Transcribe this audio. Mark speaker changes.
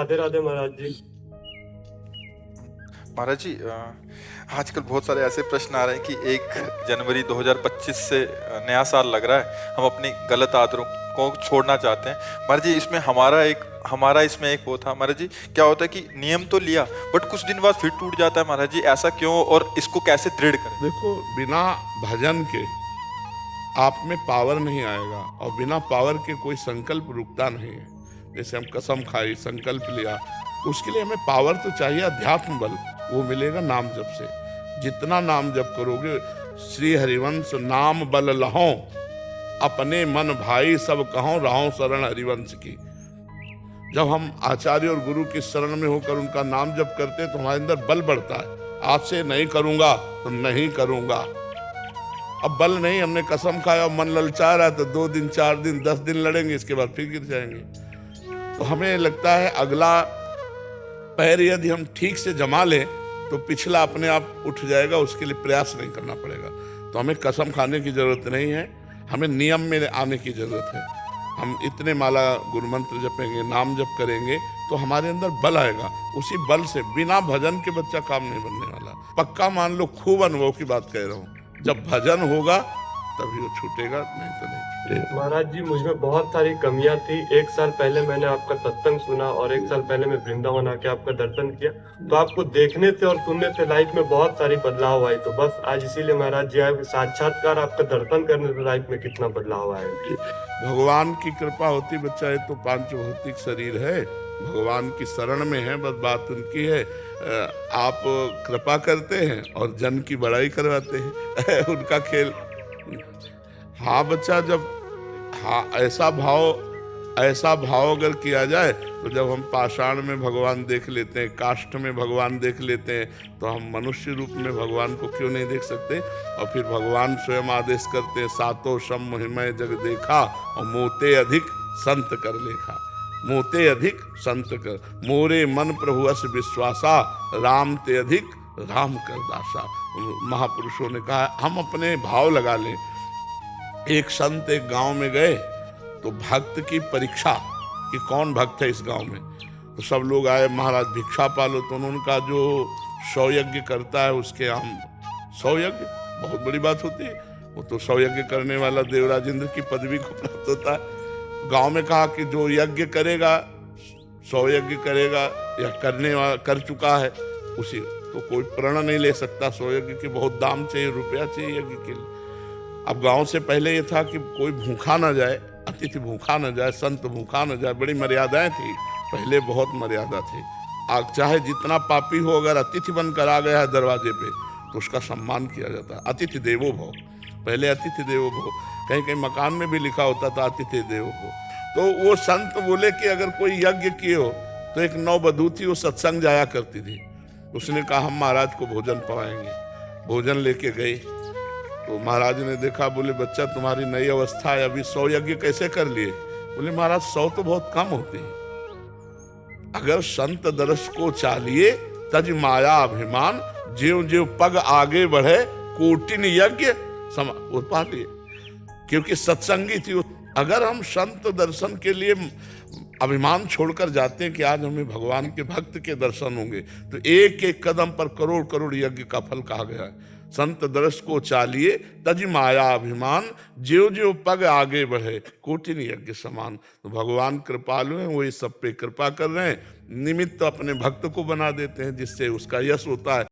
Speaker 1: राधे राधे महाराज जी।
Speaker 2: महाराज जी, आजकल बहुत सारे ऐसे प्रश्न आ रहे हैं कि 1 जनवरी 2025 से नया साल लग रहा है, हम अपनी गलत आदतों को छोड़ना चाहते हैं। महाराज जी, इसमें हमारा इसमें एक वो था महाराज जी, क्या होता है कि नियम तो लिया बट कुछ दिन बाद फिर टूट जाता है महाराज जी, ऐसा क्यों और इसको कैसे दृढ़ करें?
Speaker 3: देखो, बिना भजन के आप में पावर नहीं आएगा और बिना पावर के कोई संकल्प रुकता नहीं है। जैसे हम कसम खाई, संकल्प लिया, तो उसके लिए हमें पावर तो चाहिए, अध्यात्म बल, वो मिलेगा नाम जप से। जितना नाम जप करोगे, श्री हरिवंश नाम बल लहों, अपने मन भाई सब कहों, रहों शरण हरिवंश की। जब हम आचार्य और गुरु की शरण में होकर उनका नाम जप करते हैं तो हमारे अंदर बल बढ़ता है। आज से नहीं करूंगा तो नहीं करूंगा। अब बल नहीं, हमने कसम खाया और मन ललचा रहा है तो 2 दिन 4 दिन 10 दिन लड़ेंगे, इसके बाद फिर गिर जाएंगे। तो हमें लगता है अगला पैर यदि हम ठीक से जमा लें तो पिछला अपने आप उठ जाएगा, उसके लिए प्रयास नहीं करना पड़ेगा। तो हमें कसम खाने की जरूरत नहीं है, हमें नियम में आने की जरूरत है। हम इतने माला गुरु मंत्र जपेंगे, नाम जप करेंगे तो हमारे अंदर बल आएगा। उसी बल से, बिना भजन के बच्चा काम नहीं बनने वाला। पक्का मान लो, खूब अनुभव की बात कह रहा हूँ, जब भजन होगा तभी वो छूटेगा, नहीं तो नहीं छूटेगा।
Speaker 1: महाराज जी, मुझमें बहुत सारी कमियां थी। 1 साल पहले मैंने आपका सत्संग सुना और 1 साल पहले मैं वृंदावन आके आपका दर्शन किया, तो आपको देखने से और सुनने से लाइफ में बहुत सारी बदलाव आई। तो बस आज इसीलिए महाराज जी आए, साक्षात्कार आपका दर्शन करने से लाइफ में कितना बदलाव आया।
Speaker 3: भगवान की कृपा होती बच्चा, ये तो पांच भौतिक शरीर है, भगवान की शरण में है, बस बात उनकी है। आप कृपा करते हैं और जन की बड़ाई करवाते हैं उनका खेल। हाँ बच्चा, जब ऐसा भाव अगर किया जाए तो जब हम पाषाण में भगवान देख लेते हैं, काष्ठ में भगवान देख लेते हैं, तो हम मनुष्य रूप में भगवान को क्यों नहीं देख सकते। और फिर भगवान स्वयं आदेश करते हैं, सातों सम महिमय जग देखा और मोते अधिक संत कर लेखा। मोते अधिक संत कर, मोरे मन प्रभु अस विश्वासा, राम ते अधिक राम कर दासा। महापुरुषों ने कहा हम अपने भाव लगा लें। एक संत एक गांव में गए तो भक्त की परीक्षा कि कौन भक्त है इस गांव में। तो सब लोग आए, महाराज भिक्षा पालो। तो उन्होंने कहा जो 100 यज्ञ करता है उसके हम 100 यज्ञ, बहुत बड़ी बात होती है। वो तो 100 यज्ञ करने वाला देवराज इंद्र की पदवी को प्राप्त होता है। गांव में कहा कि जो यज्ञ करेगा, 100 यज्ञ करेगा या करने वाला कर चुका है उसी, तो कोई प्रण नहीं ले सकता। 100 यज्ञ के बहुत दाम चाहिए, रुपया चाहिए यज्ञ के लिए। अब गांव से पहले ये था कि कोई भूखा ना जाए, अतिथि भूखा ना जाए, संत भूखा ना जाए, बड़ी मर्यादाएं थी पहले, बहुत मर्यादा थी। आज चाहे जितना पापी हो, अगर अतिथि बनकर आ गया है दरवाजे पे तो उसका सम्मान किया जाता है। अतिथि देवो भव, पहले अतिथि देवो भव, कहीं कहीं मकान में भी लिखा होता था अतिथि देवो भव। तो वो संत बोले कि अगर कोई यज्ञ किए हो, तो एक नववधू थी, वो सत्संग जाया करती थी। उसने कहा हम महाराज को भोजन पवाएंगे। भोजन लेके गई तो महाराज ने देखा, बोले बच्चा तुम्हारी नई अवस्था है, अभी 100 यज्ञ कैसे कर लिए। बोले महाराज 100 तो बहुत कम होते हैं। अगर संत दर्श को चालिए तज माया अभिमान, ज्यों ज्यों पग आगे बढ़े कोटिन यज्ञ वो पा लिए। क्योंकि सत्संगी थी। अगर हम संत दर्शन के लिए अभिमान छोड़कर जाते हैं कि आज हमें भगवान के भक्त के दर्शन होंगे, तो एक एक कदम पर करोड़ करोड़ यज्ञ का फल कहा गया है। संत दर्श को चालिए तज माया अभिमान, ज्यों ज्यों पग आगे बढ़े कोटिन यज्ञ समान। तो भगवान कृपालु हैं, वो इस सब पे कृपा कर रहे हैं। निमित्त अपने भक्त को बना देते हैं जिससे उसका यश होता है।